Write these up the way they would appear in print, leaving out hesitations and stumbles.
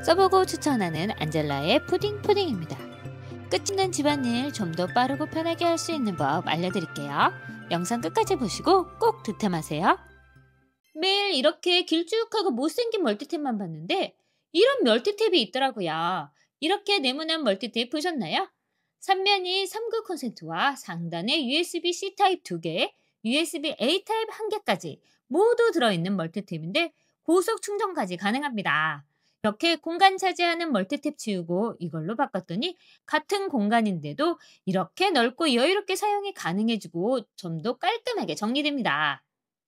써보고 추천하는 안젤라의 푸딩입니다. 끝있는 집안일 좀 더 빠르고 편하게 할 수 있는 법 알려드릴게요. 영상 끝까지 보시고 꼭 득템하세요. 매일 이렇게 길쭉하고 못생긴 멀티탭만 봤는데 이런 멀티탭이 있더라고요. 이렇게 네모난 멀티탭 보셨나요? 삼면이 3구 콘센트와 상단에 USB-C 타입 2개, USB-A 타입 1개까지 모두 들어있는 멀티탭인데 고속 충전까지 가능합니다. 이렇게 공간 차지하는 멀티탭 치우고 이걸로 바꿨더니 같은 공간인데도 이렇게 넓고 여유롭게 사용이 가능해지고 좀 더 깔끔하게 정리됩니다.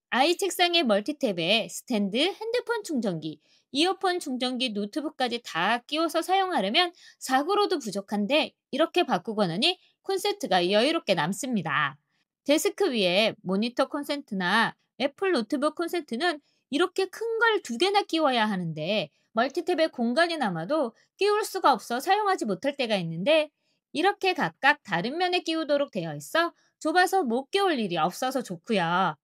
아이 책상의 멀티탭에 스탠드, 핸드폰 충전기, 이어폰 충전기, 노트북까지 다 끼워서 사용하려면 4구로도 부족한데 이렇게 바꾸고 나니 콘센트가 여유롭게 남습니다. 데스크 위에 모니터 콘센트나 애플 노트북 콘센트는 이렇게 큰 걸 2개나 끼워야 하는데 멀티탭에 공간이 남아도 끼울 수가 없어 사용하지 못할 때가 있는데 이렇게 각각 다른 면에 끼우도록 되어 있어 좁아서 못 끼울 일이 없어서 좋고요.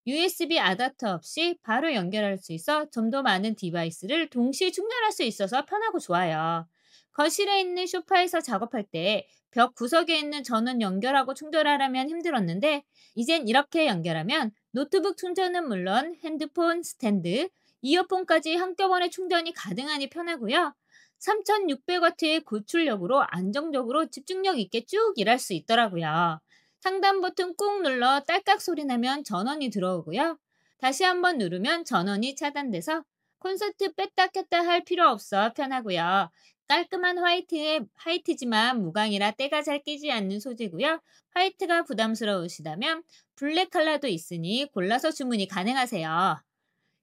USB 아답터 없이 바로 연결할 수 있어 좀 더 많은 디바이스를 동시에 충전할 수 있어서 편하고 좋아요. 거실에 있는 소파에서 작업할 때 벽 구석에 있는 전원 연결하고 충전하려면 힘들었는데 이젠 이렇게 연결하면 노트북 충전은 물론 핸드폰, 스탠드, 이어폰까지 한꺼번에 충전이 가능하니 편하고요. 3600W의 고출력으로 안정적으로 집중력 있게 쭉 일할 수 있더라고요. 상단 버튼 꾹 눌러 딸깍 소리 나면 전원이 들어오고요. 다시 한번 누르면 전원이 차단돼서 콘센트 뺐다 켰다 할 필요 없어 편하고요. 깔끔한 화이트지만 무광이라 때가 잘 끼지 않는 소재고요. 화이트가 부담스러우시다면 블랙 컬러도 있으니 골라서 주문이 가능하세요.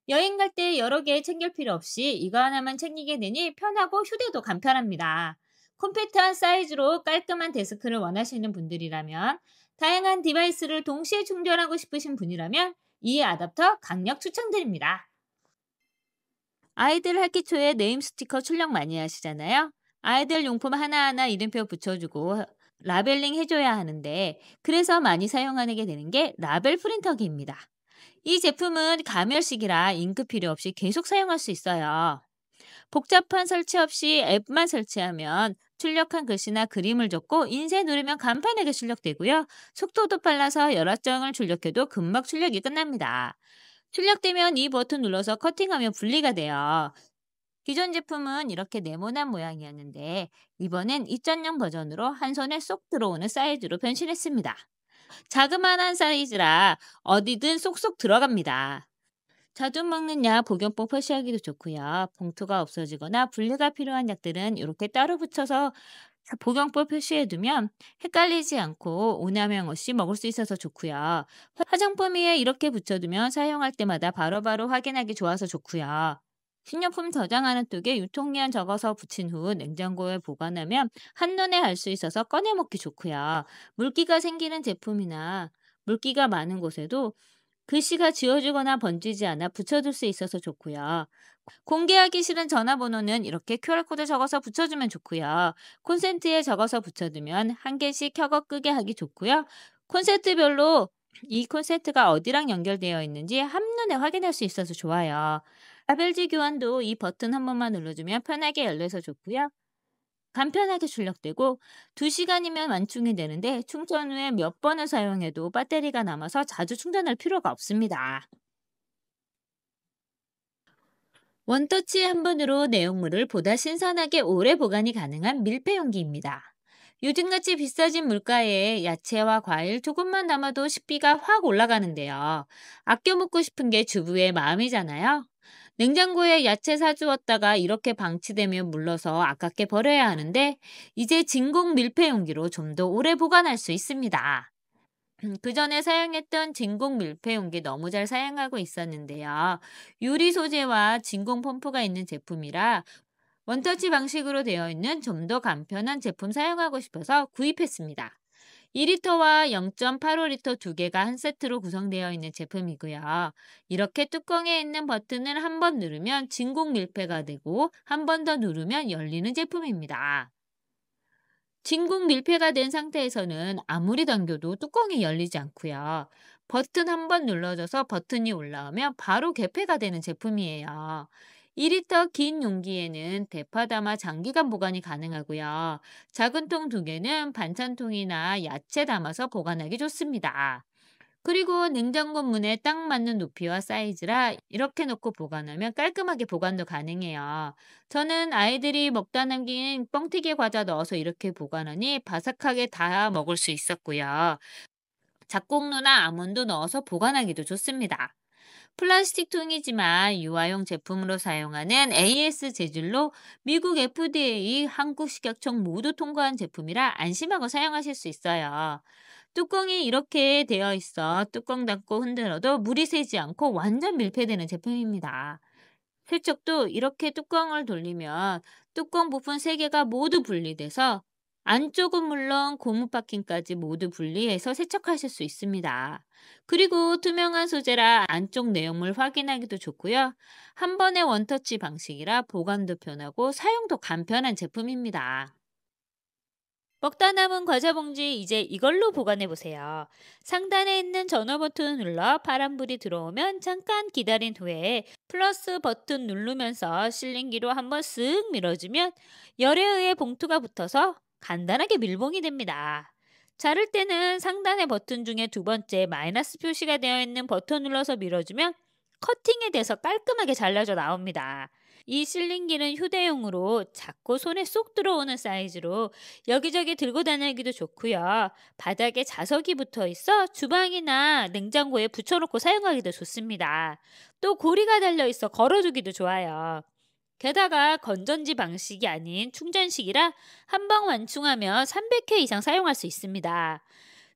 여행 갈 때 여러 개 챙길 필요 없이 이거 하나만 챙기게 되니 편하고 휴대도 간편합니다. 컴팩트한 사이즈로 깔끔한 데스크를 원하시는 분들이라면 다양한 디바이스를 동시에 충전하고 싶으신 분이라면 이 아답터 강력 추천드립니다. 아이들 학기초에 네임 스티커 출력 많이 하시잖아요. 아이들 용품 하나하나 이름표 붙여주고 라벨링 해줘야 하는데 그래서 많이 사용하게 되는 게 라벨 프린터기입니다. 이 제품은 가멸식이라 잉크 필요 없이 계속 사용할 수 있어요. 복잡한 설치 없이 앱만 설치하면 출력한 글씨나 그림을 적고 인쇄 누르면 간편하게 출력되고요. 속도도 빨라서 여러 장을 출력해도 금방 출력이 끝납니다. 출력되면 이 버튼 눌러서 커팅하면 분리가 돼요. 기존 제품은 이렇게 네모난 모양이었는데 이번엔 2.0 버전으로 한 손에 쏙 들어오는 사이즈로 변신했습니다. 자그마한 사이즈라 어디든 쏙쏙 들어갑니다. 자주 먹는 약 복용법 표시하기도 좋고요. 봉투가 없어지거나 분리가 필요한 약들은 이렇게 따로 붙여서 복용법 표시해두면 헷갈리지 않고 오남용 없이 먹을 수 있어서 좋고요. 화장품 위에 이렇게 붙여두면 사용할 때마다 바로바로 확인하기 좋아서 좋고요. 식료품 저장하는 쪽에 유통기한 적어서 붙인 후 냉장고에 보관하면 한눈에 알 수 있어서 꺼내 먹기 좋고요. 물기가 생기는 제품이나 물기가 많은 곳에도 글씨가 지워지거나 번지지 않아 붙여둘 수 있어서 좋고요. 공개하기 싫은 전화번호는 이렇게 QR코드 적어서 붙여주면 좋고요. 콘센트에 적어서 붙여두면 한 개씩 켜고 끄게 하기 좋고요. 콘센트별로 이 콘센트가 어디랑 연결되어 있는지 한눈에 확인할 수 있어서 좋아요. 라벨지 교환도 이 버튼 한 번만 눌러주면 편하게 열려서 좋고요. 간편하게 출력되고 2시간이면 완충이 되는데 충전 후에 몇 번을 사용해도 배터리가 남아서 자주 충전할 필요가 없습니다. 원터치 한 번으로 내용물을 보다 신선하게 오래 보관이 가능한 밀폐용기입니다. 요즘같이 비싸진 물가에 야채와 과일 조금만 남아도 식비가 확 올라가는데요. 아껴 먹고 싶은 게 주부의 마음이잖아요. 냉장고에 야채 사주었다가 이렇게 방치되면 물러서 아깝게 버려야 하는데 이제 진공 밀폐용기로 좀 더 오래 보관할 수 있습니다. 그전에 사용했던 진공 밀폐용기 너무 잘 사용하고 있었는데요. 유리 소재와 진공 펌프가 있는 제품이라 원터치 방식으로 되어 있는 좀 더 간편한 제품 사용하고 싶어서 구입했습니다. 2리터와 0.85리터 두 개가 한 세트로 구성되어 있는 제품이고요. 이렇게 뚜껑에 있는 버튼을 한 번 누르면 진공 밀폐가 되고 한 번 더 누르면 열리는 제품입니다. 진공 밀폐가 된 상태에서는 아무리 당겨도 뚜껑이 열리지 않고요. 버튼 한 번 눌러줘서 버튼이 올라오면 바로 개폐가 되는 제품이에요. 2리터 긴 용기에는 대파 담아 장기간 보관이 가능하고요. 작은 통 2개는 반찬통이나 야채 담아서 보관하기 좋습니다. 그리고 냉장고 문에 딱 맞는 높이와 사이즈라 이렇게 놓고 보관하면 깔끔하게 보관도 가능해요. 저는 아이들이 먹다 남긴 뻥튀기 과자 넣어서 이렇게 보관하니 바삭하게 다 먹을 수 있었고요. 잡곡류나 아몬드 넣어서 보관하기도 좋습니다. 플라스틱 통이지만 유아용 제품으로 사용하는 AS 재질로 미국 FDA, 한국 식약청 모두 통과한 제품이라 안심하고 사용하실 수 있어요. 뚜껑이 이렇게 되어 있어 뚜껑 닫고 흔들어도 물이 새지 않고 완전 밀폐되는 제품입니다. 세척도 이렇게 뚜껑을 돌리면 뚜껑 부분 3개가 모두 분리돼서 안쪽은 물론 고무 파킹까지 모두 분리해서 세척하실 수 있습니다. 그리고 투명한 소재라 안쪽 내용물 확인하기도 좋고요. 한 번의 원터치 방식이라 보관도 편하고 사용도 간편한 제품입니다. 먹다 남은 과자 봉지 이제 이걸로 보관해 보세요. 상단에 있는 전원 버튼을 눌러 파란불이 들어오면 잠깐 기다린 후에 플러스 버튼 누르면서 실링기로 한번 쓱 밀어주면 열에 의해 봉투가 붙어서 간단하게 밀봉이 됩니다. 자를 때는 상단의 버튼 중에 2번째 마이너스 표시가 되어 있는 버튼 눌러서 밀어주면 커팅이 돼서 깔끔하게 잘라져 나옵니다. 이 실링기는 휴대용으로 작고 손에 쏙 들어오는 사이즈로 여기저기 들고 다니기도 좋고요. 바닥에 자석이 붙어 있어 주방이나 냉장고에 붙여놓고 사용하기도 좋습니다. 또 고리가 달려 있어 걸어두기도 좋아요. 게다가 건전지 방식이 아닌 충전식이라 한 방 완충하면 300회 이상 사용할 수 있습니다.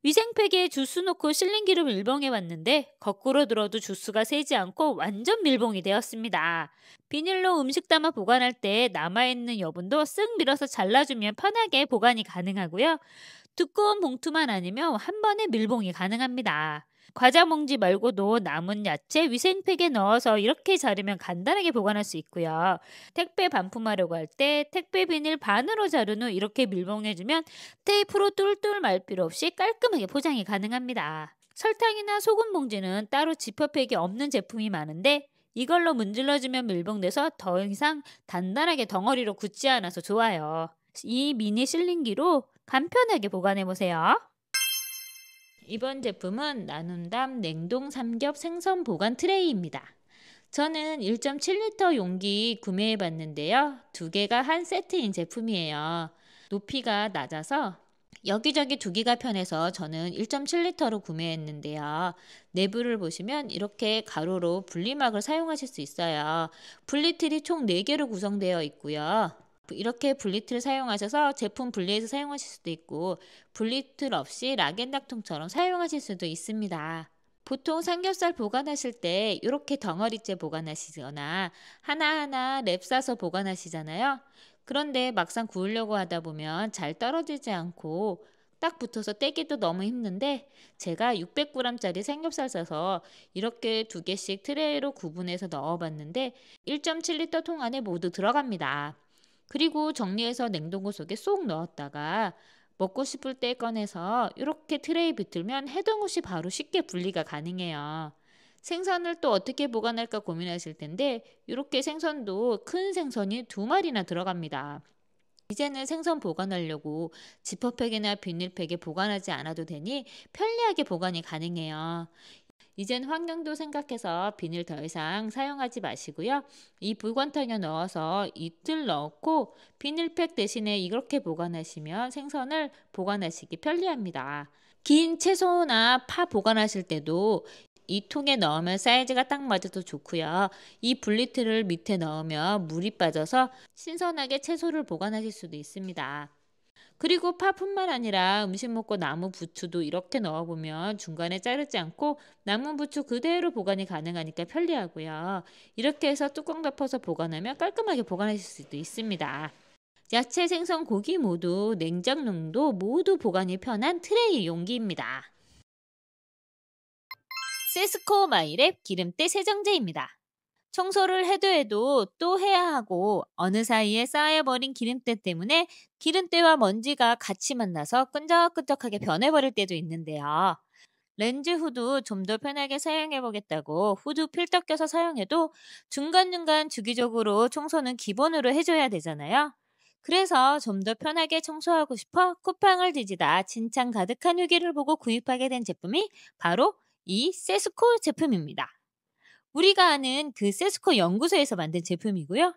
위생팩에 주스 넣고 실링기로 밀봉해 봤는데 거꾸로 들어도 주스가 새지 않고 완전 밀봉이 되었습니다. 비닐로 음식 담아 보관할 때 남아있는 여분도 쓱 밀어서 잘라주면 편하게 보관이 가능하고요. 두꺼운 봉투만 아니면 한 번에 밀봉이 가능합니다. 과자 봉지 말고도 남은 야채 위생팩에 넣어서 이렇게 자르면 간단하게 보관할 수 있고요. 택배 반품하려고 할 때 택배 비닐 반으로 자른 후 이렇게 밀봉해주면 테이프로 뚫뚫 말 필요 없이 깔끔하게 포장이 가능합니다. 설탕이나 소금 봉지는 따로 지퍼팩이 없는 제품이 많은데 이걸로 문질러주면 밀봉돼서 더 이상 단단하게 덩어리로 굳지 않아서 좋아요. 이 미니 실링기로 간편하게 보관해보세요. 이번 제품은 나눔담 냉동 삼겹 생선 보관 트레이입니다. 저는 1.7리터 용기 구매해 봤는데요. 2개가 한 세트인 제품이에요. 높이가 낮아서 여기저기 두기가 편해서 저는 1.7리터로 구매했는데요. 내부를 보시면 이렇게 가로로 분리막을 사용하실 수 있어요. 분리틀이 총 4개로 구성되어 있고요. 이렇게 분리틀 사용하셔서 제품 분리해서 사용하실 수도 있고 분리틀 없이 락앤락통처럼 사용하실 수도 있습니다. 보통 삼겹살 보관하실 때 이렇게 덩어리째 보관하시거나 하나하나 랩 싸서 보관하시잖아요. 그런데 막상 구우려고 하다 보면 잘 떨어지지 않고 딱 붙어서 떼기도 너무 힘든데 제가 600g짜리 삼겹살 싸서 이렇게 2개씩 트레이로 구분해서 넣어봤는데 1.7리터 통 안에 모두 들어갑니다. 그리고 정리해서 냉동고 속에 쏙 넣었다가 먹고 싶을 때 꺼내서 이렇게 트레이 비틀면 해동 없이 바로 쉽게 분리가 가능해요. 생선을 또 어떻게 보관할까 고민하실 텐데 이렇게 생선도 큰 생선이 2마리나 들어갑니다. 이제는 생선 보관하려고 지퍼팩이나 비닐팩에 보관하지 않아도 되니 편리하게 보관이 가능해요. 이젠 환경도 생각해서 비닐 더 이상 사용하지 마시고요. 이 보관통에 넣어서 이틀 넣고 비닐팩 대신에 이렇게 보관하시면 생선을 보관하시기 편리합니다. 긴 채소나 파 보관하실 때도 이 통에 넣으면 사이즈가 딱 맞아도 좋고요. 이 분리틀을 밑에 넣으면 물이 빠져서 신선하게 채소를 보관하실 수도 있습니다. 그리고 파뿐만 아니라 음식 먹고 남은 부추도 이렇게 넣어보면 중간에 자르지 않고 남은 부추 그대로 보관이 가능하니까 편리하고요. 이렇게 해서 뚜껑 덮어서 보관하면 깔끔하게 보관하실 수도 있습니다. 야채, 생선, 고기 모두 냉장용도 모두 보관이 편한 트레이 용기입니다. 세스코 마이랩 기름때 세정제입니다. 청소를 해도 또 해야 하고 어느 사이에 쌓여버린 기름때 때문에 기름때와 먼지가 같이 만나서 끈적끈적하게 변해버릴 때도 있는데요. 렌즈 후드 좀 더 편하게 사용해 보겠다고 후드 필터 껴서 사용해도 중간중간 주기적으로 청소는 기본으로 해줘야 되잖아요. 그래서 좀 더 편하게 청소하고 싶어 쿠팡을 뒤지다 칭찬 가득한 후기를 보고 구입하게 된 제품이 바로 이 세스코 제품입니다. 우리가 아는 그 세스코 연구소에서 만든 제품이고요.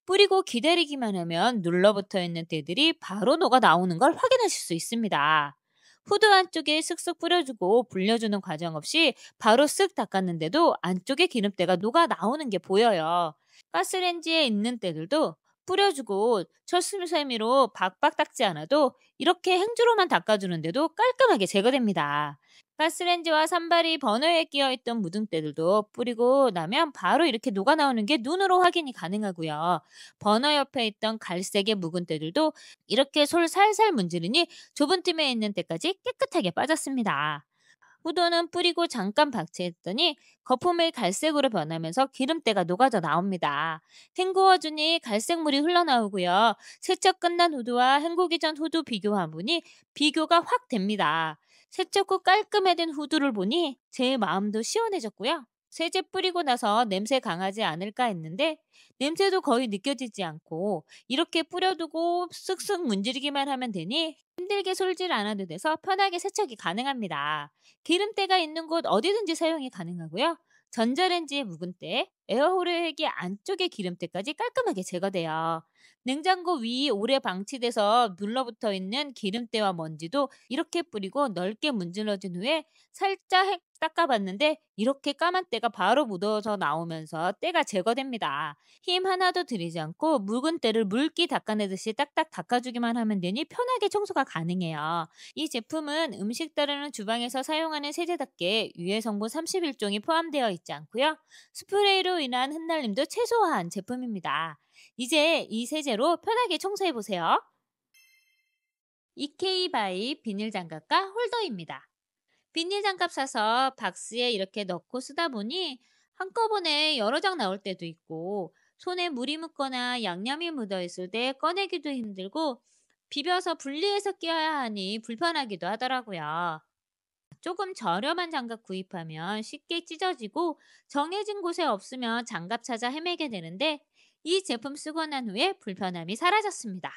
뿌리고 기다리기만 하면 눌러붙어 있는 때들이 바로 녹아 나오는 걸 확인하실 수 있습니다. 후드 안쪽에 쓱쓱 뿌려주고 불려주는 과정 없이 바로 쓱 닦았는데도 안쪽에 기름때가 녹아 나오는 게 보여요. 가스레인지에 있는 때들도 뿌려주고 철수세미로 박박 닦지 않아도 이렇게 행주로만 닦아주는데도 깔끔하게 제거됩니다. 가스레인지와 산발이 버너에 끼어있던 묻은때들도 뿌리고 나면 바로 이렇게 녹아나오는 게 눈으로 확인이 가능하고요. 버너 옆에 있던 갈색의 묵은 때들도 이렇게 솔 살살 문지르니 좁은 틈에 있는 때까지 깨끗하게 빠졌습니다. 후드는 뿌리고 잠깐 박치했더니 거품이 갈색으로 변하면서 기름때가 녹아져 나옵니다. 헹구어주니 갈색물이 흘러나오고요. 세척 끝난 후드와 헹구기 전 후드 비교해보니 비교가 확 됩니다. 세척 후 깔끔해진 후드를 보니 제 마음도 시원해졌고요. 세제 뿌리고 나서 냄새 강하지 않을까 했는데 냄새도 거의 느껴지지 않고 이렇게 뿌려두고 쓱쓱 문지르기만 하면 되니 힘들게 솔질 않아도 돼서 편하게 세척이 가능합니다. 기름때가 있는 곳 어디든지 사용이 가능하고요. 전자레인지의 묵은 때, 에어홀의 안쪽의 기름때까지 깔끔하게 제거돼요. 냉장고 위 오래 방치돼서 눌러붙어 있는 기름때와 먼지도 이렇게 뿌리고 넓게 문질러준 후에 살짝 닦아봤는데 이렇게 까만 때가 바로 묻어서 나오면서 때가 제거됩니다. 힘 하나도 들이지 않고 묵은 때를 물기 닦아내듯이 딱딱 닦아주기만 하면 되니 편하게 청소가 가능해요. 이 제품은 음식 따르는 주방에서 사용하는 세제답게 유해 성분 31종이 포함되어 있지 않고요. 스프레이로 인한 흩날림도 최소화한 제품입니다. 이제 이 세제로 편하게 청소해 보세요. 이케이바이 비닐 장갑과 홀더입니다. 비닐 장갑 사서 박스에 이렇게 넣고 쓰다 보니 한꺼번에 여러 장 나올 때도 있고 손에 물이 묻거나 양념이 묻어 있을 때 꺼내기도 힘들고 비벼서 분리해서 끼워야 하니 불편하기도 하더라고요. 조금 저렴한 장갑 구입하면 쉽게 찢어지고 정해진 곳에 없으면 장갑 찾아 헤매게 되는데 이 제품 쓰고 난 후에 불편함이 사라졌습니다.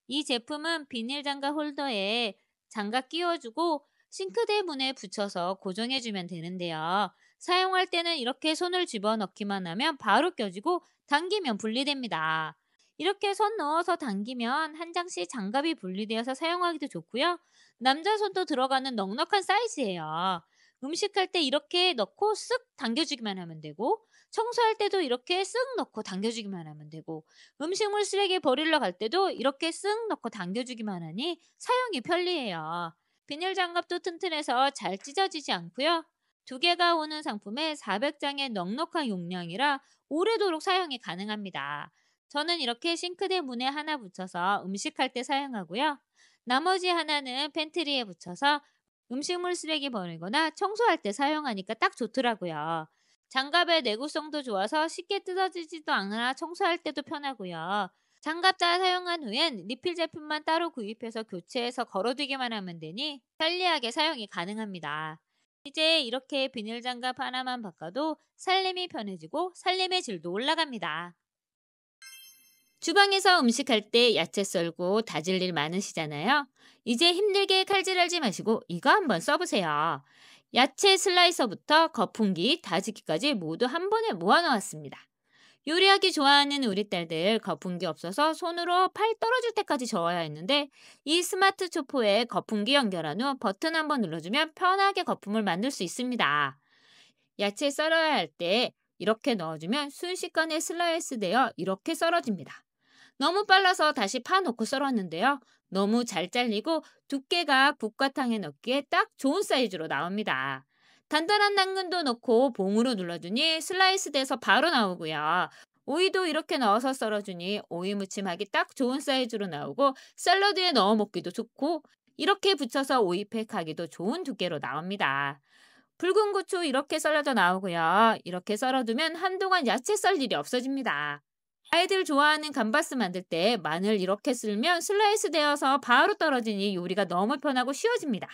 이 제품은 비닐 장갑 홀더에 장갑 끼워주고 싱크대 문에 붙여서 고정해주면 되는데요. 사용할 때는 이렇게 손을 집어넣기만 하면 바로 껴지고 당기면 분리됩니다. 이렇게 손 넣어서 당기면 한 장씩 장갑이 분리되어서 사용하기도 좋고요. 남자 손도 들어가는 넉넉한 사이즈예요. 음식할 때 이렇게 넣고 쓱 당겨주기만 하면 되고 청소할 때도 이렇게 쓱 넣고 당겨주기만 하면 되고 음식물 쓰레기 버리러 갈 때도 이렇게 쓱 넣고 당겨주기만 하니 사용이 편리해요. 비닐 장갑도 튼튼해서 잘 찢어지지 않고요. 두 개가 오는 상품에 400장의 넉넉한 용량이라 오래도록 사용이 가능합니다. 저는 이렇게 싱크대 문에 하나 붙여서 음식할 때 사용하고요. 나머지 하나는 팬트리에 붙여서 음식물 쓰레기 버리거나 청소할 때 사용하니까 딱 좋더라고요. 장갑의 내구성도 좋아서 쉽게 뜯어지지도 않아 청소할 때도 편하고요. 장갑 잘 사용한 후엔 리필 제품만 따로 구입해서 교체해서 걸어두기만 하면 되니 편리하게 사용이 가능합니다. 이제 이렇게 비닐 장갑 하나만 바꿔도 살림이 편해지고 살림의 질도 올라갑니다. 주방에서 음식할 때 야채 썰고 다질 일 많으시잖아요. 이제 힘들게 칼질하지 마시고 이거 한번 써보세요. 야채 슬라이서부터 거품기, 다지기까지 모두 한 번에 모아놓았습니다. 요리하기 좋아하는 우리 딸들 거품기 없어서 손으로 팔 떨어질 때까지 저어야 했는데 이 스마트 초포에 거품기 연결한 후 버튼 한번 눌러주면 편하게 거품을 만들 수 있습니다. 야채 썰어야 할 때 이렇게 넣어주면 순식간에 슬라이스 되어 이렇게 썰어집니다. 너무 빨라서 다시 파 놓고 썰었는데요. 너무 잘 잘리고 두께가 국과탕에 넣기에 딱 좋은 사이즈로 나옵니다. 단단한 당근도 넣고 봉으로 눌러주니 슬라이스 돼서 바로 나오고요. 오이도 이렇게 넣어서 썰어주니 오이 무침하기 딱 좋은 사이즈로 나오고 샐러드에 넣어 먹기도 좋고 이렇게 붙여서 오이팩 하기도 좋은 두께로 나옵니다. 붉은 고추 이렇게 썰어져 나오고요. 이렇게 썰어두면 한동안 야채 썰 일이 없어집니다. 아이들 좋아하는 감바스 만들 때 마늘 이렇게 쓸면 슬라이스 되어서 바로 떨어지니 요리가 너무 편하고 쉬워집니다.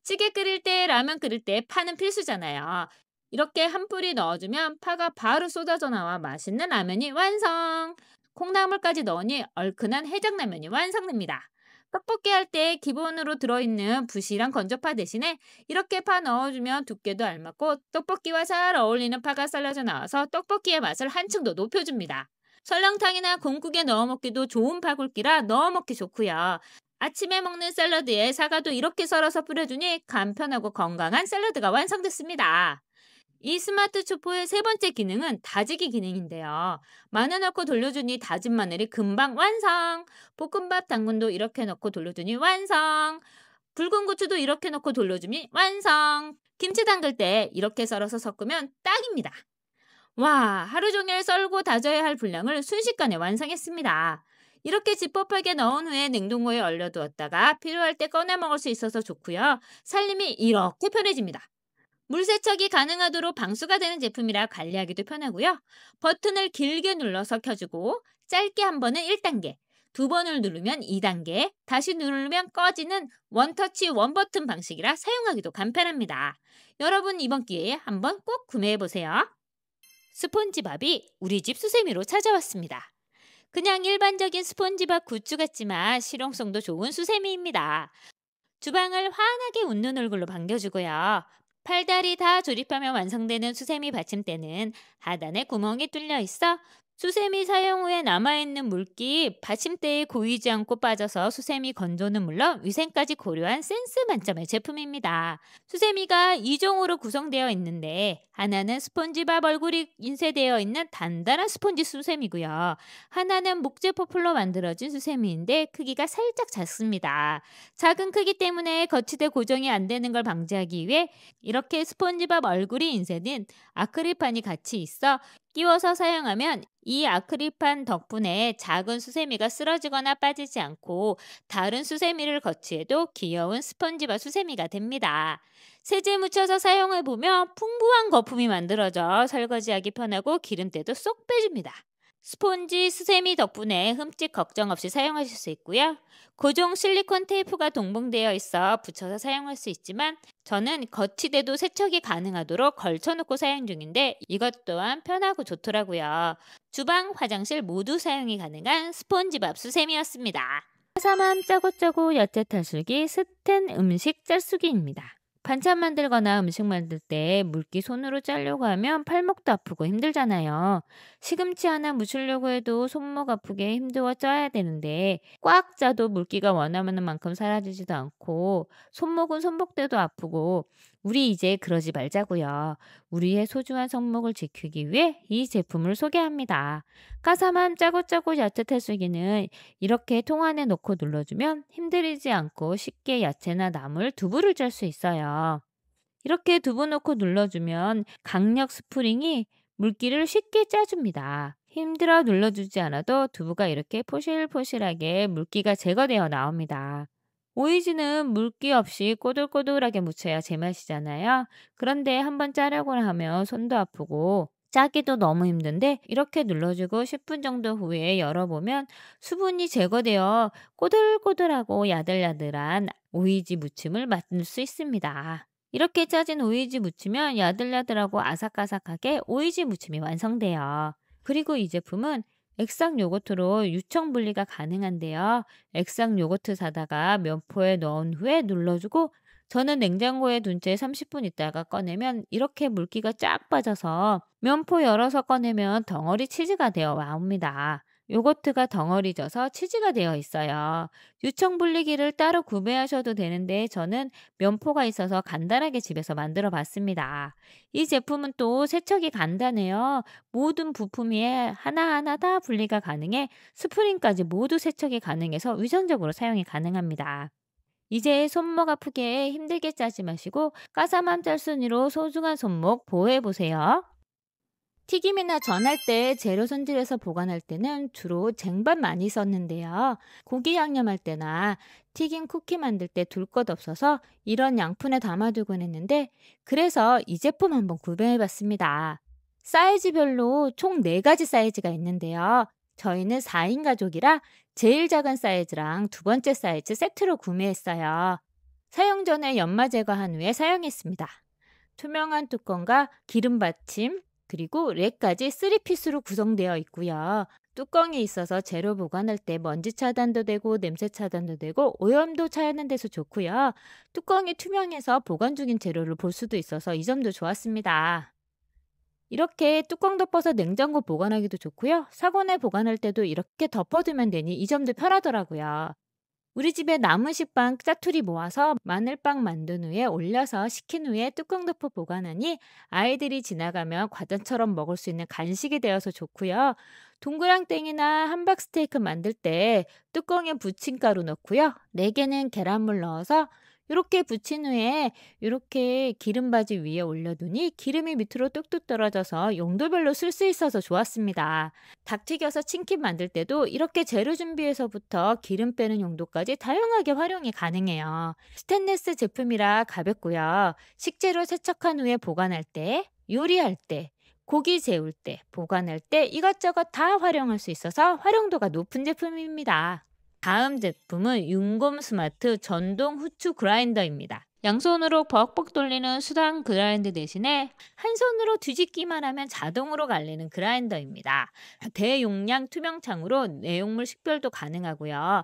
찌개 끓일 때, 라면 끓일 때 파는 필수잖아요. 이렇게 한 뿌리 넣어주면 파가 바로 쏟아져 나와 맛있는 라면이 완성! 콩나물까지 넣으니 얼큰한 해장라면이 완성됩니다. 떡볶이 할 때 기본으로 들어있는 부실한 건조파 대신에 이렇게 파 넣어주면 두께도 알맞고 떡볶이와 잘 어울리는 파가 썰려져 나와서 떡볶이의 맛을 한층 더 높여줍니다. 설렁탕이나 콩국에 넣어 먹기도 좋은 파굵기라 넣어 먹기 좋고요. 아침에 먹는 샐러드에 사과도 이렇게 썰어서 뿌려주니 간편하고 건강한 샐러드가 완성됐습니다. 이 스마트 초포의 세 번째 기능은 다지기 기능인데요. 마늘 넣고 돌려주니 다진 마늘이 금방 완성. 볶음밥 당근도 이렇게 넣고 돌려주니 완성. 붉은 고추도 이렇게 넣고 돌려주니 완성. 김치 담글 때 이렇게 썰어서 섞으면 딱입니다. 와, 하루 종일 썰고 다져야 할 분량을 순식간에 완성했습니다. 이렇게 지퍼하게 넣은 후에 냉동고에 얼려두었다가 필요할 때 꺼내 먹을 수 있어서 좋고요. 살림이 이렇게 편해집니다. 물 세척이 가능하도록 방수가 되는 제품이라 관리하기도 편하고요. 버튼을 길게 눌러서 켜주고 짧게 한 번은 1단계, 두 번을 누르면 2단계, 다시 누르면 꺼지는 원터치 원버튼 방식이라 사용하기도 간편합니다. 여러분 이번 기회에 한번 꼭 구매해보세요. 스폰지밥이 우리 집 수세미로 찾아왔습니다. 그냥 일반적인 스폰지밥 굿즈 같지만 실용성도 좋은 수세미입니다. 주방을 환하게 웃는 얼굴로 반겨주고요. 팔다리 다 조립하면 완성되는 수세미 받침대는 하단에 구멍이 뚫려 있어 수세미 사용 후에 남아있는 물기 받침대에 고이지 않고 빠져서 수세미 건조는 물론 위생까지 고려한 센스 만점의 제품입니다. 수세미가 2종으로 구성되어 있는데 하나는 스폰지밥 얼굴이 인쇄되어 있는 단단한 스폰지 수세미고요. 하나는 목재 포플로 만들어진 수세미인데 크기가 살짝 작습니다. 작은 크기 때문에 거치대 고정이 안 되는 걸 방지하기 위해 이렇게 스폰지밥 얼굴이 인쇄된 아크릴판이 같이 있어 끼워서 사용하면 이 아크릴판 덕분에 작은 수세미가 쓰러지거나 빠지지 않고 다른 수세미를 거치해도 귀여운 스펀지밥 수세미가 됩니다. 세제 묻혀서 사용해보면 풍부한 거품이 만들어져 설거지하기 편하고 기름때도 쏙 빼줍니다. 스폰지 수세미 덕분에 흠집 걱정 없이 사용하실 수 있고요. 고정 실리콘 테이프가 동봉되어 있어 붙여서 사용할 수 있지만 저는 거치대도 세척이 가능하도록 걸쳐놓고 사용 중인데 이것 또한 편하고 좋더라고요. 주방, 화장실 모두 사용이 가능한 스폰지밥 수세미였습니다. 화사함 짜고짜고 야채 탈수기 스텐 음식 짤수기입니다. 반찬 만들거나 음식 만들 때 물기 손으로 짜려고 하면 팔목도 아프고 힘들잖아요. 시금치 하나 무치려고 해도 손목 아프게 힘들어 짜야 되는데 꽉 짜도 물기가 원하는 만큼 사라지지도 않고 손목은 손목대도 아프고 우리 이제 그러지 말자고요. 우리의 소중한 손목을 지키기 위해 이 제품을 소개합니다. 까사함 짜고짜고 야채 탈수기는 이렇게 통 안에 넣고 눌러주면 힘들이지 않고 쉽게 야채나 나물, 두부를 짤 수 있어요. 이렇게 두부 넣고 눌러주면 강력 스프링이 물기를 쉽게 짜줍니다. 힘들어 눌러주지 않아도 두부가 이렇게 포실포실하게 물기가 제거되어 나옵니다. 오이지는 물기 없이 꼬들꼬들하게 무쳐야 제맛이잖아요. 그런데 한번 짜려고 하면 손도 아프고 짜기도 너무 힘든데 이렇게 눌러주고 10분 정도 후에 열어보면 수분이 제거되어 꼬들꼬들하고 야들야들한 오이지 무침을 만들 수 있습니다. 이렇게 짜진 오이지 무치면 야들야들하고 아삭아삭하게 오이지 무침이 완성돼요. 그리고 이 제품은 액상 요거트로 유청 분리가 가능한데요. 액상 요거트 사다가 면포에 넣은 후에 눌러주고 저는 냉장고에 둔 채 30분 있다가 꺼내면 이렇게 물기가 쫙 빠져서 면포 열어서 꺼내면 덩어리 치즈가 되어 나옵니다. 요거트가 덩어리 져서 치즈가 되어 있어요. 유청 분리기를 따로 구매하셔도 되는데 저는 면포가 있어서 간단하게 집에서 만들어 봤습니다. 이 제품은 또 세척이 간단해요. 모든 부품이 하나하나 다 분리가 가능해 스프링까지 모두 세척이 가능해서 위생적으로 사용이 가능합니다. 이제 손목 아프게 힘들게 짜지 마시고 까사함 짤순이로 소중한 손목 보호해보세요. 튀김이나 전할 때 재료 손질해서 보관할 때는 주로 쟁반 많이 썼는데요. 고기 양념할 때나 튀김 쿠키 만들 때 둘 것 없어서 이런 양푼에 담아두곤 했는데 그래서 이 제품 한번 구매해봤습니다. 사이즈별로 총 4가지 사이즈가 있는데요. 저희는 4인 가족이라 제일 작은 사이즈랑 두 번째 사이즈 세트로 구매했어요. 사용 전에 연마 제거한 후에 사용했습니다. 투명한 뚜껑과 기름 받침, 그리고 랩까지 3피스로 구성되어 있고요. 뚜껑이 있어서 재료 보관할 때 먼지 차단도 되고 냄새 차단도 되고 오염도 차는 데서 좋고요. 뚜껑이 투명해서 보관 중인 재료를 볼 수도 있어서 이 점도 좋았습니다. 이렇게 뚜껑 덮어서 냉장고 보관하기도 좋고요. 사골에 보관할 때도 이렇게 덮어두면 되니 이 점도 편하더라고요. 우리 집에 남은 식빵 짜투리 모아서 마늘빵 만든 후에 올려서 식힌 후에 뚜껑 덮어 보관하니 아이들이 지나가면 과자처럼 먹을 수 있는 간식이 되어서 좋고요. 동그랑땡이나 함박 스테이크 만들 때 뚜껑에 부침가루 넣고요. 4개는 계란물 넣어서 이렇게 부친 후에 이렇게 기름바지 위에 올려두니 기름이 밑으로 뚝뚝 떨어져서 용도별로 쓸 수 있어서 좋았습니다. 닭 튀겨서 치킨 만들 때도 이렇게 재료 준비에서부터 기름 빼는 용도까지 다양하게 활용이 가능해요. 스테인리스 제품이라 가볍고요. 식재료 세척한 후에 보관할 때, 요리할 때, 고기 재울 때, 보관할 때 이것저것 다 활용할 수 있어서 활용도가 높은 제품입니다. 다음 제품은 윤곰 스마트 전동 후추 그라인더입니다. 양손으로 벅벅 돌리는 수단 그라인더 대신에 한 손으로 뒤집기만 하면 자동으로 갈리는 그라인더입니다. 대용량 투명창으로 내용물 식별도 가능하고요.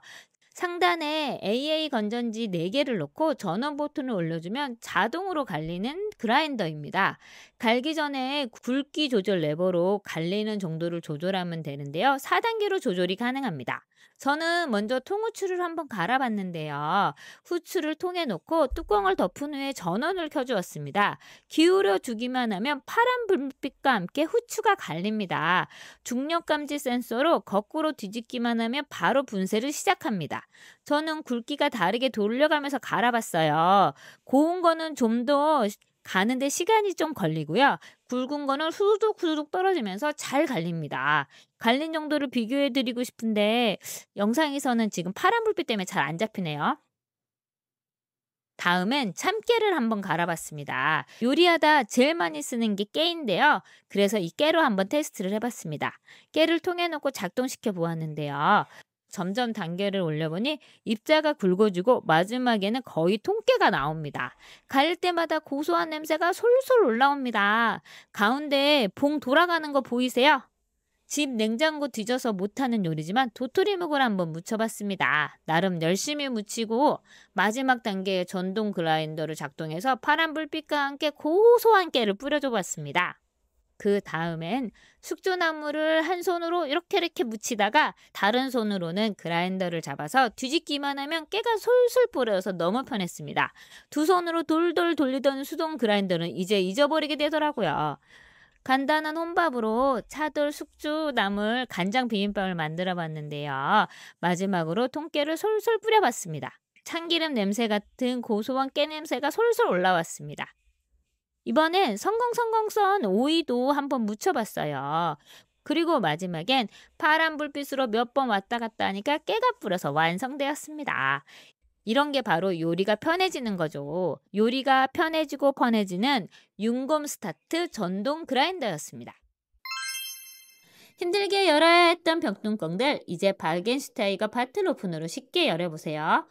상단에 AA 건전지 4개를 넣고 전원 버튼을 올려주면 자동으로 갈리는 그라인더입니다. 갈기 전에 굵기 조절 레버로 갈리는 정도를 조절하면 되는데요. 4단계로 조절이 가능합니다. 저는 먼저 통후추를 한번 갈아봤는데요. 후추를 통에 넣고 뚜껑을 덮은 후에 전원을 켜주었습니다. 기울여 주기만 하면 파란 불빛과 함께 후추가 갈립니다. 중력 감지 센서로 거꾸로 뒤집기만 하면 바로 분쇄를 시작합니다. 저는 굵기가 다르게 돌려가면서 갈아봤어요. 고운 거는 좀 더 가는데 시간이 좀 걸리고요. 굵은 거는 후두둑후두둑 떨어지면서 잘 갈립니다. 갈린 정도를 비교해 드리고 싶은데 영상에서는 지금 파란 불빛 때문에 잘 안 잡히네요. 다음은 참깨를 한번 갈아봤습니다. 요리하다 제일 많이 쓰는 게 깨인데요. 그래서 이 깨로 한번 테스트를 해봤습니다. 깨를 통에 넣고 작동시켜 보았는데요. 점점 단계를 올려보니 입자가 굵어지고 마지막에는 거의 통깨가 나옵니다. 갈릴 때마다 고소한 냄새가 솔솔 올라옵니다. 가운데 봉 돌아가는 거 보이세요? 집 냉장고 뒤져서 못하는 요리지만 도토리묵을 한번 무쳐봤습니다. 나름 열심히 무치고 마지막 단계의 전동 그라인더를 작동해서 파란 불빛과 함께 고소한 깨를 뿌려줘 봤습니다. 그 다음엔 숙주나물을 한 손으로 이렇게 묻히다가 다른 손으로는 그라인더를 잡아서 뒤집기만 하면 깨가 솔솔 뿌려서 너무 편했습니다. 두 손으로 돌돌 돌리던 수동 그라인더는 이제 잊어버리게 되더라고요. 간단한 혼밥으로 차돌 숙주나물 간장 비빔밥을 만들어 봤는데요. 마지막으로 통깨를 솔솔 뿌려봤습니다. 참기름 냄새 같은 고소한 깨 냄새가 솔솔 올라왔습니다. 이번엔 성공선 오이도 한번 묻혀봤어요. 그리고 마지막엔 파란 불빛으로 몇 번 왔다 갔다 하니까 깨가 불어서 완성되었습니다. 이런 게 바로 요리가 편해지는 거죠. 요리가 편해지고 편해지는 윤곰 스타트 전동 그라인더였습니다. 힘들게 열어야 했던 병뚜껑들 이제 발겐슈타이거 바틀 오픈으로 쉽게 열어보세요.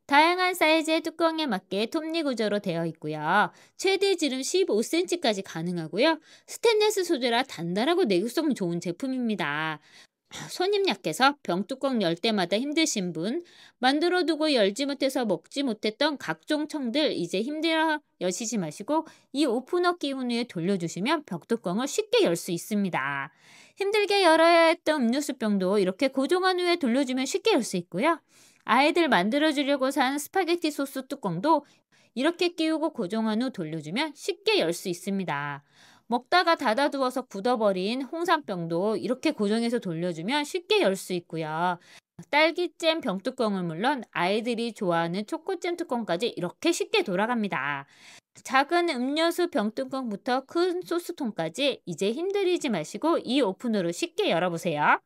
다양한 사이즈의 뚜껑에 맞게 톱니 구조로 되어 있고요. 최대 지름 15cm까지 가능하고요. 스테인리스 소재라 단단하고 내구성 좋은 제품입니다. 손님 약해서 병뚜껑 열 때마다 힘드신 분, 만들어 두고 열지 못해서 먹지 못했던 각종 청들 이제 힘들어 여시지 마시고 이 오프너 끼운 후에 돌려주시면 병뚜껑을 쉽게 열 수 있습니다. 힘들게 열어야 했던 음료수병도 이렇게 고정한 후에 돌려주면 쉽게 열 수 있고요. 아이들 만들어주려고 산 스파게티 소스 뚜껑도 이렇게 끼우고 고정한 후 돌려주면 쉽게 열 수 있습니다. 먹다가 닫아두어서 굳어버린 홍삼병도 이렇게 고정해서 돌려주면 쉽게 열 수 있고요. 딸기잼 병뚜껑은 물론 아이들이 좋아하는 초코잼 뚜껑까지 이렇게 쉽게 돌아갑니다. 작은 음료수 병뚜껑부터 큰 소스통까지 이제 힘들이지 마시고 이 오픈으로 쉽게 열어보세요.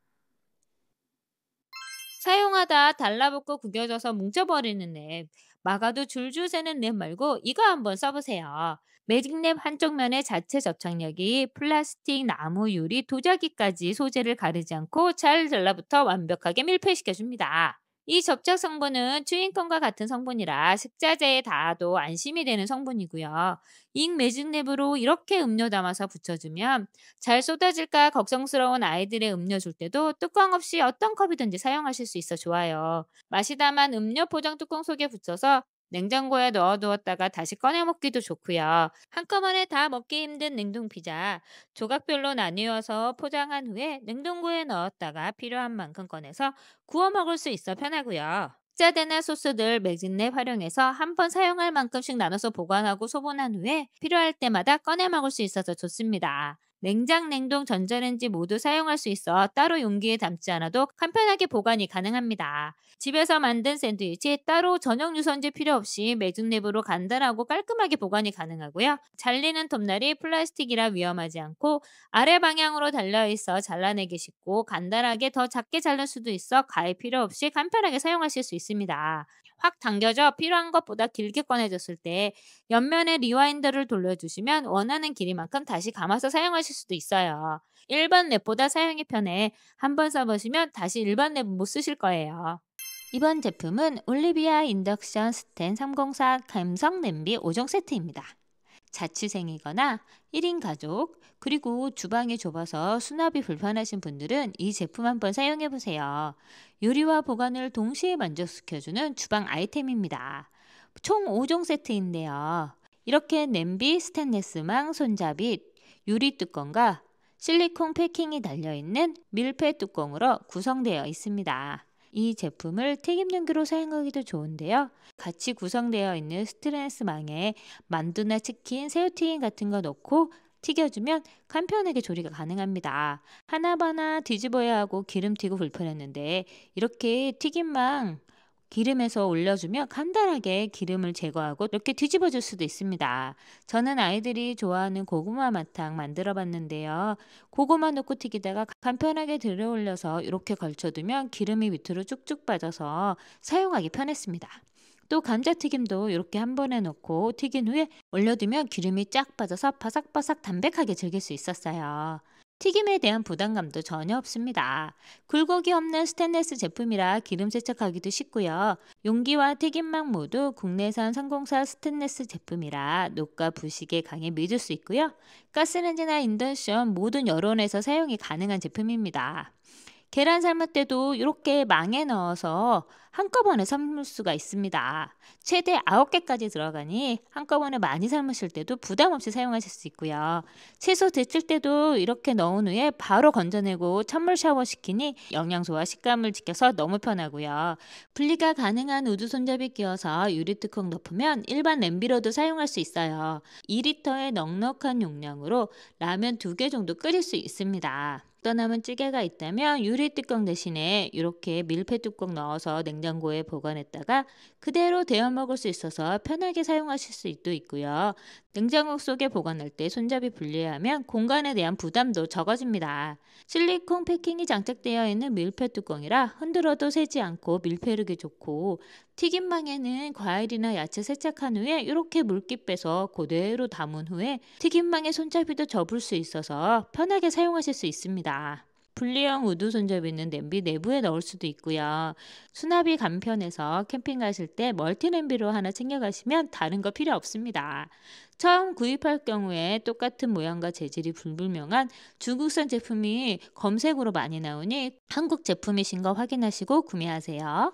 사용하다 달라붙고 구겨져서 뭉쳐버리는 랩, 막아도 줄줄 새는 랩 말고 이거 한번 써보세요. 매직랩 한쪽 면의 자체 접착력이 플라스틱, 나무, 유리, 도자기까지 소재를 가리지 않고 잘 달라붙어 완벽하게 밀폐시켜줍니다. 이 접착 성분은 추인건과 같은 성분이라 식자재에 닿아도 안심이 되는 성분이고요. 잉 매직 랩으로 이렇게 음료 담아서 붙여주면 잘 쏟아질까 걱정스러운 아이들의 음료 줄 때도 뚜껑 없이 어떤 컵이든지 사용하실 수 있어 좋아요. 마시다만 음료 포장 뚜껑 속에 붙여서 냉장고에 넣어두었다가 다시 꺼내 먹기도 좋고요. 한꺼번에 다 먹기 힘든 냉동 피자, 조각별로 나뉘어서 포장한 후에 냉동고에 넣었다가 필요한 만큼 꺼내서 구워 먹을 수 있어 편하고요. 식자재나 소스들 매진랩 활용해서 한 번 사용할 만큼씩 나눠서 보관하고 소분한 후에 필요할 때마다 꺼내 먹을 수 있어서 좋습니다. 냉장, 냉동, 전자레인지 모두 사용할 수 있어 따로 용기에 담지 않아도 간편하게 보관이 가능합니다. 집에서 만든 샌드위치 따로 전용 유선지 필요 없이 매직랩으로 간단하고 깔끔하게 보관이 가능하고요. 잘리는 톱날이 플라스틱이라 위험하지 않고 아래 방향으로 달려있어 잘라내기 쉽고 간단하게 더 작게 자를 수도 있어 가위 필요 없이 간편하게 사용하실 수 있습니다. 확 당겨져 필요한 것보다 길게 꺼내졌을 때 옆면에 리와인더를 돌려주시면 원하는 길이만큼 다시 감아서 사용하실 수도 있어요. 일반 랩보다 사용이 편해 한 번 써보시면 다시 일반 랩은 못 쓰실 거예요. 이번 제품은 올리비아 인덕션 스텐 304 감성 냄비 5종 세트입니다. 자취생이거나 1인 가족, 그리고 주방이 좁아서 수납이 불편하신 분들은 이 제품 한번 사용해보세요. 요리와 보관을 동시에 만족시켜주는 주방 아이템입니다. 총 5종 세트인데요. 이렇게 냄비, 스테인리스망, 손잡이, 유리 뚜껑과 실리콘 패킹이 달려있는 밀폐 뚜껑으로 구성되어 있습니다. 이 제품을 튀김용기로 사용하기도 좋은데요. 같이 구성되어 있는 스테인리스 망에 만두나 치킨, 새우튀김 같은 거 넣고 튀겨주면 간편하게 조리가 가능합니다. 하나하나 뒤집어야 하고 기름 튀고 불편했는데 이렇게 튀김망 기름에서 올려주면 간단하게 기름을 제거하고 이렇게 뒤집어 줄 수도 있습니다. 저는 아이들이 좋아하는 고구마 마탕 만들어 봤는데요. 고구마 넣고 튀기다가 간편하게 들어 올려서 이렇게 걸쳐두면 기름이 밑으로 쭉쭉 빠져서 사용하기 편했습니다. 또 감자튀김도 이렇게 한 번에 넣고 튀긴 후에 올려두면 기름이 쫙 빠져서 바삭바삭 담백하게 즐길 수 있었어요. 튀김에 대한 부담감도 전혀 없습니다. 굴곡이 없는 스테인리스 제품이라 기름 세척하기도 쉽고요. 용기와 튀김망 모두 국내산 304 스테인리스 제품이라 녹과 부식에 강해 믿을 수 있고요. 가스레인지나 인덕션 모든 여론에서 사용이 가능한 제품입니다. 계란 삶을 때도 이렇게 망에 넣어서 한꺼번에 삶을 수가 있습니다. 최대 9개까지 들어가니 한꺼번에 많이 삶으실 때도 부담 없이 사용하실 수 있고요. 채소 데칠 때도 이렇게 넣은 후에 바로 건져내고 찬물 샤워시키니 영양소와 식감을 지켜서 너무 편하고요. 분리가 가능한 우드 손잡이 끼워서 유리뚜껑 덮으면 일반 냄비로도 사용할 수 있어요. 2리터의 넉넉한 용량으로 라면 2개 정도 끓일 수 있습니다. 또 남은 찌개가 있다면 유리 뚜껑 대신에 이렇게 밀폐 뚜껑 넣어서 냉장고에 보관했다가 그대로 데워 먹을 수 있어서 편하게 사용하실 수도 있고요. 냉장고 속에 보관할 때 손잡이 분리하면 공간에 대한 부담도 적어집니다. 실리콘 패킹이 장착되어 있는 밀폐 뚜껑이라 흔들어도 새지 않고 밀폐력이 좋고 튀김망에는 과일이나 야채 세척한 후에 이렇게 물기 빼서 그대로 담은 후에 튀김망에 손잡이도 접을 수 있어서 편하게 사용하실 수 있습니다. 분리형 우드 손잡이는 냄비 내부에 넣을 수도 있고요. 수납이 간편해서 캠핑 가실 때 멀티 냄비로 하나 챙겨가시면 다른 거 필요 없습니다. 처음 구입할 경우에 똑같은 모양과 재질이 불분명한 중국산 제품이 검색으로 많이 나오니 한국 제품이신 거 확인하시고 구매하세요.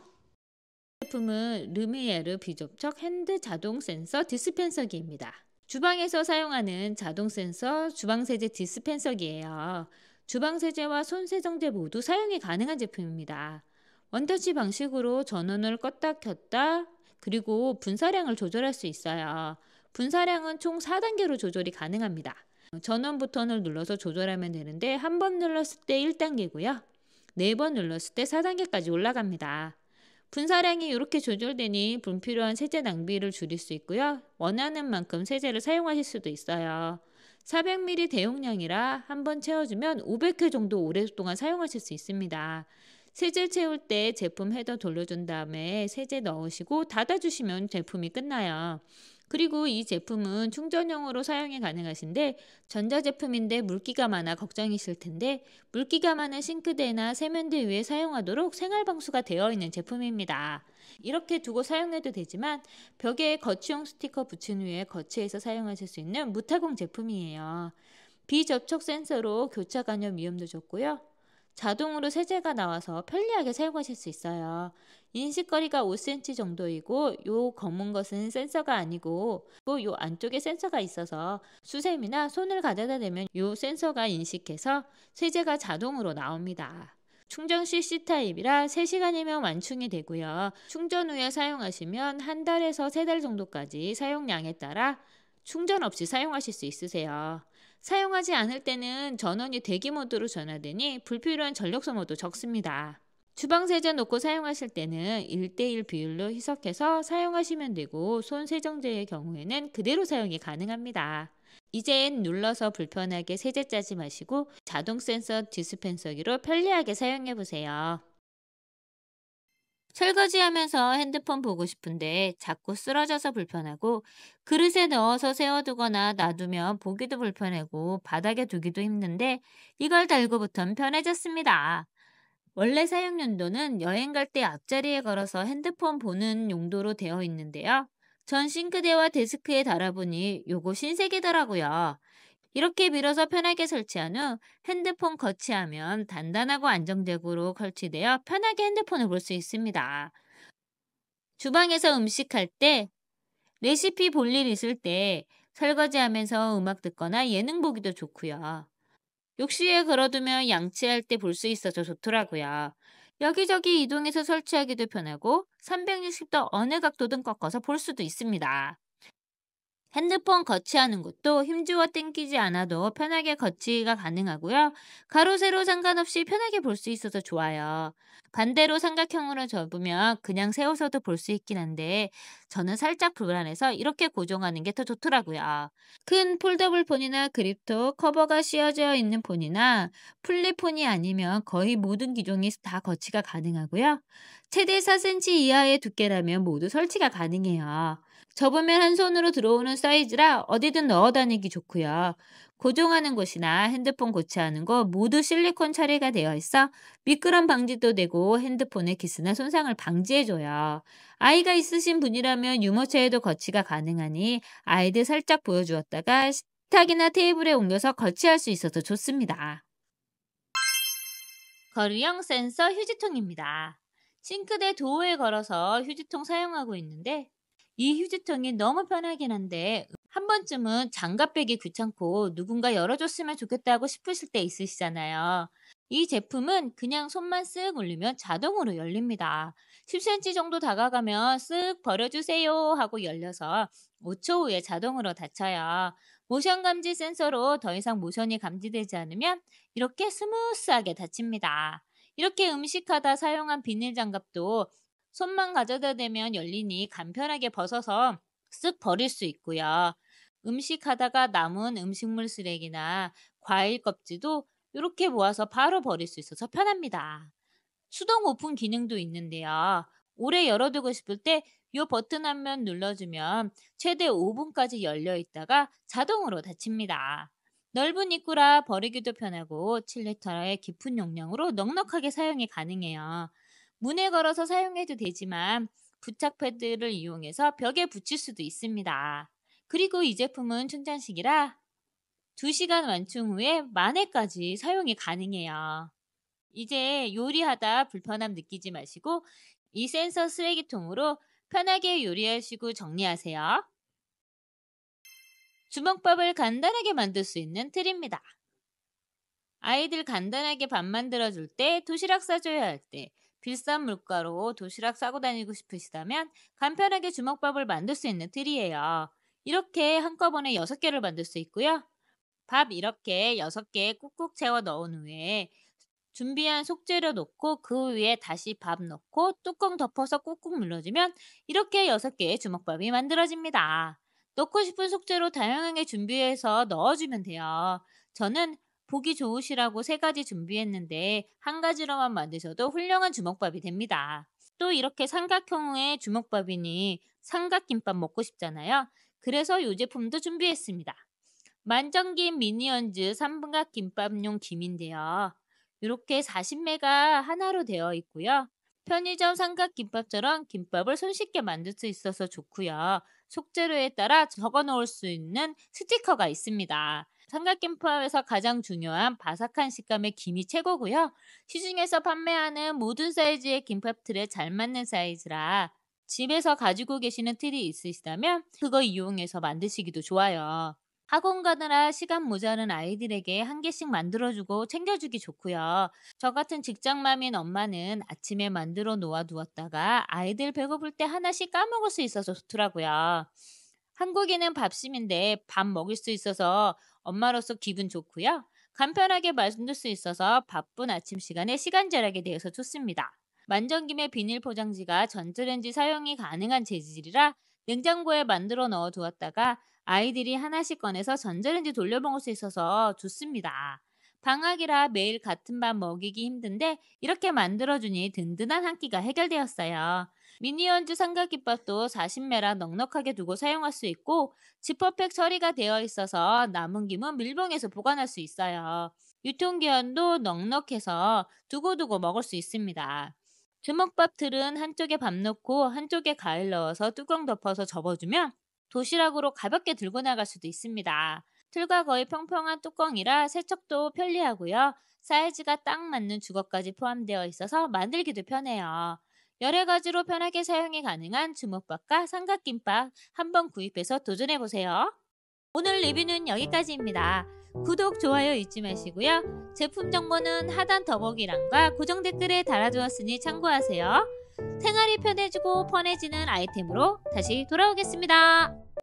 제품은 르미에르 비접촉 핸드 자동 센서 디스펜서기입니다. 주방에서 사용하는 자동 센서 주방세제 디스펜서기예요. 주방세제와 손세정제 모두 사용이 가능한 제품입니다. 원터치 방식으로 전원을 껐다 켰다 그리고 분사량을 조절할 수 있어요. 분사량은 총 4단계로 조절이 가능합니다. 전원 버튼을 눌러서 조절하면 되는데 한 번 눌렀을 때 1단계고요. 4번 눌렀을 때 4단계까지 올라갑니다. 분사량이 이렇게 조절되니 불필요한 세제 낭비를 줄일 수 있고요. 원하는 만큼 세제를 사용하실 수도 있어요. 400ml 대용량이라 한번 채워주면 500회 정도 오랫동안 사용하실 수 있습니다. 세제 채울 때 제품 헤더 돌려준 다음에 세제 넣으시고 닫아주시면 제품이 끝나요. 그리고 이 제품은 충전용으로 사용이 가능하신데 전자제품인데 물기가 많아 걱정이실 텐데 물기가 많은 싱크대나 세면대 위에 사용하도록 생활방수가 되어 있는 제품입니다. 이렇게 두고 사용해도 되지만 벽에 거치용 스티커 붙인 후에 거치해서 사용하실 수 있는 무타공 제품이에요. 비접촉 센서로 교차 감염 위험도 적고요. 자동으로 세제가 나와서 편리하게 사용하실 수 있어요. 인식거리가 5cm 정도이고 요 검은 것은 센서가 아니고 또 요 안쪽에 센서가 있어서 수세미나 손을 가져다 대면 요 센서가 인식해서 세제가 자동으로 나옵니다. 충전 시 C타입이라 3시간이면 완충이 되고요. 충전 후에 사용하시면 한 달에서 3달 정도까지 사용량에 따라 충전 없이 사용하실 수 있으세요. 사용하지 않을 때는 전원이 대기 모드로 전환되니 불필요한 전력 소모도 적습니다. 주방 세제 놓고 사용하실 때는 1대1 비율로 희석해서 사용하시면 되고 손 세정제의 경우에는 그대로 사용이 가능합니다. 이젠 눌러서 불편하게 세제 짜지 마시고 자동 센서 디스펜서기로 편리하게 사용해 보세요. 설거지하면서 핸드폰 보고 싶은데 자꾸 쓰러져서 불편하고 그릇에 넣어서 세워두거나 놔두면 보기도 불편하고 바닥에 두기도 힘든데 이걸 달고부터는 편해졌습니다. 원래 사용 용도는 여행 갈 때 앞자리에 걸어서 핸드폰 보는 용도로 되어 있는데요. 전 싱크대와 데스크에 달아보니 요거 신세계더라고요. 이렇게 밀어서 편하게 설치한 후 핸드폰 거치하면 단단하고 안정적으로 설치되어 편하게 핸드폰을 볼 수 있습니다. 주방에서 음식할 때, 레시피 볼 일 있을 때, 설거지하면서 음악 듣거나 예능 보기도 좋고요. 욕실에 걸어두면 양치할 때 볼 수 있어서 좋더라고요. 여기저기 이동해서 설치하기도 편하고 360도 어느 각도든 꺾어서 볼 수도 있습니다. 핸드폰 거치하는 것도 힘주어 땡기지 않아도 편하게 거치가 가능하고요. 가로, 세로 상관없이 편하게 볼 수 있어서 좋아요. 반대로 삼각형으로 접으면 그냥 세워서도 볼 수 있긴 한데 저는 살짝 불안해서 이렇게 고정하는 게 더 좋더라고요. 큰 폴더블 폰이나 그립톡 커버가 씌워져 있는 폰이나 플립폰이 아니면 거의 모든 기종이 다 거치가 가능하고요. 최대 4cm 이하의 두께라면 모두 설치가 가능해요. 접으면 한 손으로 들어오는 사이즈라 어디든 넣어 다니기 좋고요. 고정하는 곳이나 핸드폰 고치하는 곳 모두 실리콘 처리가 되어 있어 미끄럼 방지도 되고 핸드폰의 기스나 손상을 방지해줘요. 아이가 있으신 분이라면 유모차에도 거치가 가능하니 아이들 살짝 보여주었다가 식탁이나 테이블에 옮겨서 거치할 수 있어서 좋습니다. 거리형 센서 휴지통입니다. 싱크대 도어에 걸어서 휴지통 사용하고 있는데 이 휴지통이 너무 편하긴 한데 한 번쯤은 장갑 빼기 귀찮고 누군가 열어줬으면 좋겠다고 싶으실 때 있으시잖아요. 이 제품은 그냥 손만 쓱 올리면 자동으로 열립니다. 10cm 정도 다가가면 쓱 버려주세요 하고 열려서 5초 후에 자동으로 닫혀요. 모션 감지 센서로 더 이상 모션이 감지되지 않으면 이렇게 스무스하게 닫힙니다. 이렇게 음식하다 사용한 비닐 장갑도 손만 가져다 대면 열리니 간편하게 벗어서 쓱 버릴 수 있고요. 음식하다가 남은 음식물 쓰레기나 과일 껍질도 이렇게 모아서 바로 버릴 수 있어서 편합니다. 수동 오픈 기능도 있는데요. 오래 열어두고 싶을 때 이 버튼 한 번 눌러주면 최대 5분까지 열려 있다가 자동으로 닫힙니다. 넓은 입구라 버리기도 편하고 7리터의 깊은 용량으로 넉넉하게 사용이 가능해요. 문에 걸어서 사용해도 되지만 부착 패드를 이용해서 벽에 붙일 수도 있습니다. 그리고 이 제품은 충전식이라 2시간 완충 후에 만회까지 사용이 가능해요. 이제 요리하다 불편함 느끼지 마시고 이 센서 쓰레기통으로 편하게 요리하시고 정리하세요. 주먹밥을 간단하게 만들 수 있는 틀입니다. 아이들 간단하게 밥 만들어줄 때, 도시락 싸줘야 할 때, 비싼 물가로 도시락 싸고 다니고 싶으시다면 간편하게 주먹밥을 만들 수 있는 틀이에요. 이렇게 한꺼번에 6개를 만들 수 있고요. 밥 이렇게 6개 꾹꾹 채워 넣은 후에 준비한 속재료 넣고 그 위에 다시 밥 넣고 뚜껑 덮어서 꾹꾹 눌러주면 이렇게 6개의 주먹밥이 만들어집니다. 넣고 싶은 속재료 다양하게 준비해서 넣어주면 돼요. 저는 보기 좋으시라고 3가지 준비했는데 한 가지로만 만드셔도 훌륭한 주먹밥이 됩니다. 또 이렇게 삼각형의 주먹밥이니 삼각김밥 먹고 싶잖아요. 그래서 이 제품도 준비했습니다. 만정김 미니언즈 3분각 김밥용 김인데요. 이렇게 40매가 하나로 되어 있고요. 편의점 삼각김밥처럼 김밥을 손쉽게 만들 수 있어서 좋고요. 속재료에 따라 적어 놓을 수 있는 스티커가 있습니다. 삼각김밥에서 가장 중요한 바삭한 식감의 김이 최고고요. 시중에서 판매하는 모든 사이즈의 김밥 틀에 잘 맞는 사이즈라 집에서 가지고 계시는 틀이 있으시다면 그거 이용해서 만드시기도 좋아요. 학원 가느라 시간 모자른 아이들에게 한 개씩 만들어주고 챙겨주기 좋고요. 저 같은 직장맘인 엄마는 아침에 만들어 놓아 두었다가 아이들 배고플 때 하나씩 까먹을 수 있어서 좋더라고요. 한국인은 밥심인데 밥 먹일 수 있어서 엄마로서 기분 좋고요. 간편하게 만들 수 있어서 바쁜 아침 시간에 시간 절약에 대해서 좋습니다. 만정김의 비닐 포장지가 전자레인지 사용이 가능한 재질이라 냉장고에 만들어 넣어 두었다가 아이들이 하나씩 꺼내서 전자레인지 돌려 먹을 수 있어서 좋습니다. 방학이라 매일 같은 밥 먹이기 힘든데 이렇게 만들어주니 든든한 한 끼가 해결되었어요. 미니언즈 삼각김밥도 40매라 넉넉하게 두고 사용할 수 있고 지퍼백 처리가 되어 있어서 남은 김은 밀봉해서 보관할 수 있어요. 유통기한도 넉넉해서 두고두고 먹을 수 있습니다. 주먹밥 틀은 한쪽에 밥 넣고 한쪽에 과일 넣어서 뚜껑 덮어서 접어주면 도시락으로 가볍게 들고 나갈 수도 있습니다. 틀과 거의 평평한 뚜껑이라 세척도 편리하고요. 사이즈가 딱 맞는 주걱까지 포함되어 있어서 만들기도 편해요. 여러 가지로 편하게 사용이 가능한 주먹밥과 삼각김밥 한번 구입해서 도전해보세요. 오늘 리뷰는 여기까지입니다. 구독, 좋아요 잊지 마시고요. 제품 정보는 하단 더보기란과 고정 댓글에 달아두었으니 참고하세요. 생활이 편해지고 편해지는 아이템으로 다시 돌아오겠습니다.